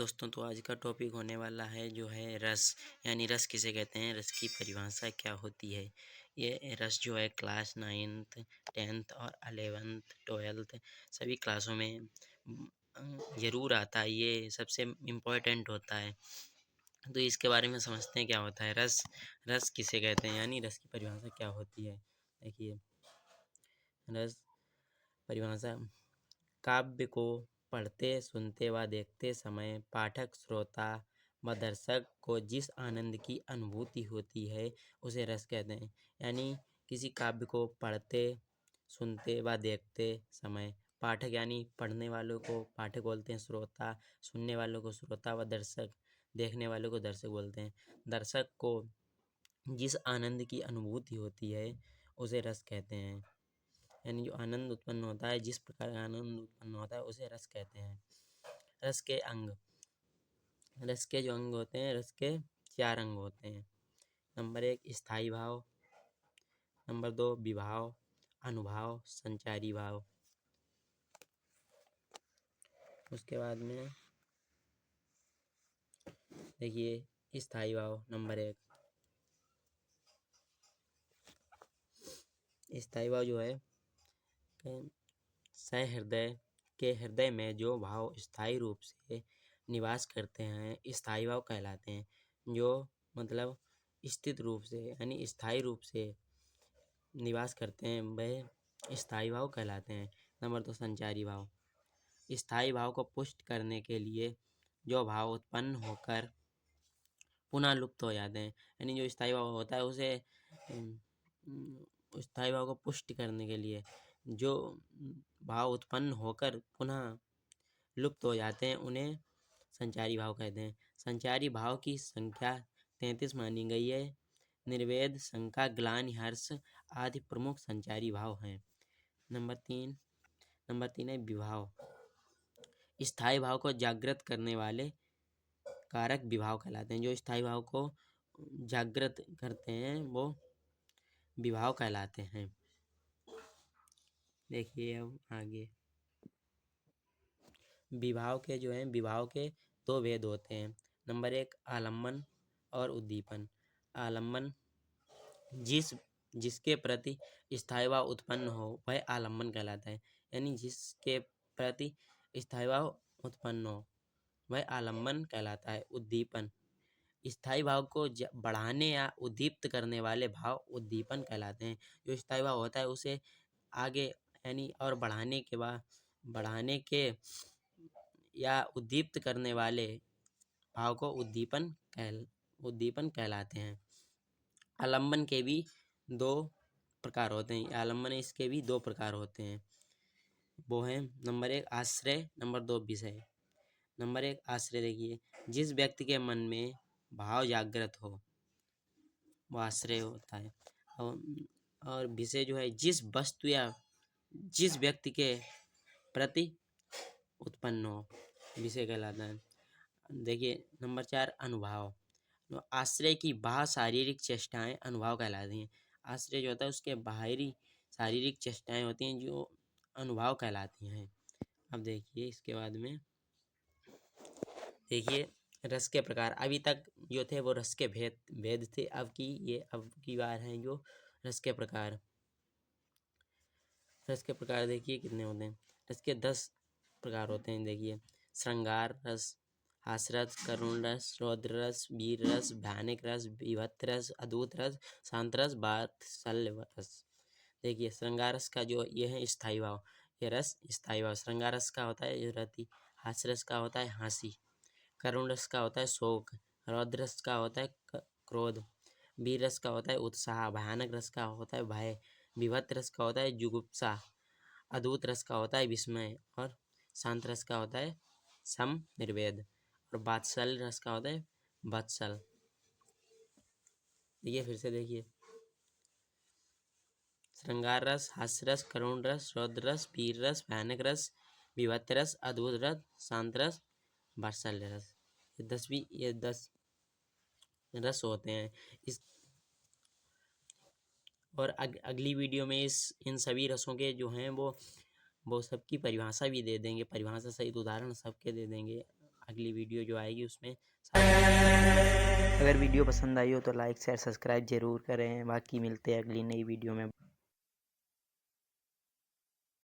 दोस्तों, तो आज का टॉपिक होने वाला है जो है रस, यानी रस किसे कहते हैं, रस की परिभाषा क्या होती है। ये रस जो है क्लास 9th 10th और 11th 12th सभी क्लासों में ज़रूर आता है। ये सबसे इम्पोर्टेंट होता है। तो इसके बारे में समझते हैं क्या होता है रस। रस किसे कहते हैं, यानी रस की परिभाषा क्या होती है। देखिए, रस परिभाषा: काव्य को पढ़ते, सुनते व देखते समय पाठक, श्रोता व दर्शक को जिस आनंद की अनुभूति होती है उसे रस कहते हैं। यानी किसी काव्य को पढ़ते, सुनते व देखते समय पाठक, यानी पढ़ने वालों को पाठक बोलते हैं, श्रोता सुनने वालों को श्रोता व दर्शक देखने वालों को दर्शक बोलते हैं। दर्शक को जिस आनंद की अनुभूति होती है उसे रस कहते हैं। यानी जो आनंद उत्पन्न होता है, जिस प्रकार का आनंद उत्पन्न होता है उसे रस कहते हैं। रस के अंग: रस के जो अंग होते हैं, रस के 4 अंग होते हैं। नंबर 1 स्थायी भाव, नंबर 2 विभाव, अनुभाव, संचारी भाव। उसके बाद में देखिए स्थायी भाव। नंबर 1 स्थायी भाव जो है सहृदय के हृदय में जो भाव स्थायी रूप से निवास करते हैं स्थायी भाव कहलाते हैं। जो मतलब स्थित रूप से यानी स्थायी रूप से निवास करते हैं वह स्थायी भाव कहलाते हैं। नंबर 2 संचारी भाव: स्थायी भाव को पुष्ट करने के लिए जो भाव उत्पन्न होकर पुनः लुप्त हो जाते हैं। यानी जो स्थायी भाव होता है उसे स्थायी भाव को पुष्ट करने के लिए जो भाव उत्पन्न होकर पुनः लुप्त हो जाते हैं उन्हें संचारी भाव कहते हैं। संचारी भाव की संख्या 33 मानी गई है। निर्वेद, शंका, ग्लानि, हर्ष आदि प्रमुख संचारी भाव हैं। नंबर 3 है विभाव: स्थायी भाव को जागृत करने वाले कारक विभाव कहलाते हैं। जो स्थायी भाव को जागृत करते हैं वो विभाव कहलाते हैं। देखिए अब आगे विभाव के 2 भेद होते हैं। नंबर 1 आलम्बन और उद्दीपन। आलम्बन: जिसके प्रति स्थायी भाव उत्पन्न हो वह आलम्बन कहलाता है। यानी जिसके प्रति स्थायी भाव उत्पन्न हो वह आलम्बन कहलाता है। उद्दीपन: स्थायी भाव को बढ़ाने या उद्दीप्त करने वाले भाव उद्दीपन कहलाते हैं। जो स्थायी भाव होता है उसे आगे यानी और बढ़ाने के या उद्दीप्त करने वाले भाव को उद्दीपन कहलाते हैं। आलम्बन के भी 2 प्रकार होते हैं। आलम्बन इसके भी 2 प्रकार होते हैं। वो हैं नंबर 1 आश्रय, नंबर 2 विषय। नंबर 1 आश्रय: देखिए, जिस व्यक्ति के मन में भाव जागृत हो वो आश्रय होता है। और विषय जो है जिस वस्तु या जिस व्यक्ति के प्रति उत्पन्न हो विषय कहलाता है। देखिए नंबर 4 अनुभाव: आश्रय की बाह्य शारीरिक चेष्टाएं अनुभाव कहलाती हैं। आश्रय जो होता है उसके बाहरी शारीरिक चेष्टाएं होती हैं जो अनुभाव कहलाती हैं। अब देखिए इसके बाद में देखिए रस के प्रकार। अभी तक जो थे वो रस के भेद थे। अब की बार हैं जो रस के प्रकार। रस के प्रकार देखिए कितने होते हैं। रस के 10 प्रकार होते हैं। देखिए श्रृंगार रस, हास्यरस, करुण रस, रौद्र रस, वीर रस, भयानक रस, विभत्स रस, अद्भुत रस, शांत रस, वात्सल्य रस। देखिए श्रृंगार रस का जो ये है स्थायी भाव, ये रस स्थायी भाव। श्रृंगार रस का होता है रति, हास्य रस का होता है हंसी, करुण रस का होता है शोक, रौद्र रस का होता है क्रोध, वीर रस का होता है उत्साह, भयानक रस का होता है भय, विभत्स रस का होता है जुगुप्सा, अद्भुत रस का होता है विस्मय और शांत रस का होता है सम निर्वेद और वात्सल्य रस का होता है वत्सल। देखिए फिर से देखिए श्रृंगार रस, हास्य रस, करुण रस, रौद्र रस, वीर रस, भयानक रस, विभत्स रस, अद्भुत रस, शांत रस, वात्सल्य रस। ये 10 रस होते हैं। इस और अगली वीडियो में इन सभी रसों के जो हैं वो सबकी परिभाषा भी दे देंगे। परिभाषा सहित उदाहरण सबके दे देंगे। अगली वीडियो जो आएगी उसमें सारी। अगर वीडियो पसंद आई हो तो लाइक शेयर सब्सक्राइब ज़रूर करें। बाकी मिलते हैं अगली नई वीडियो में।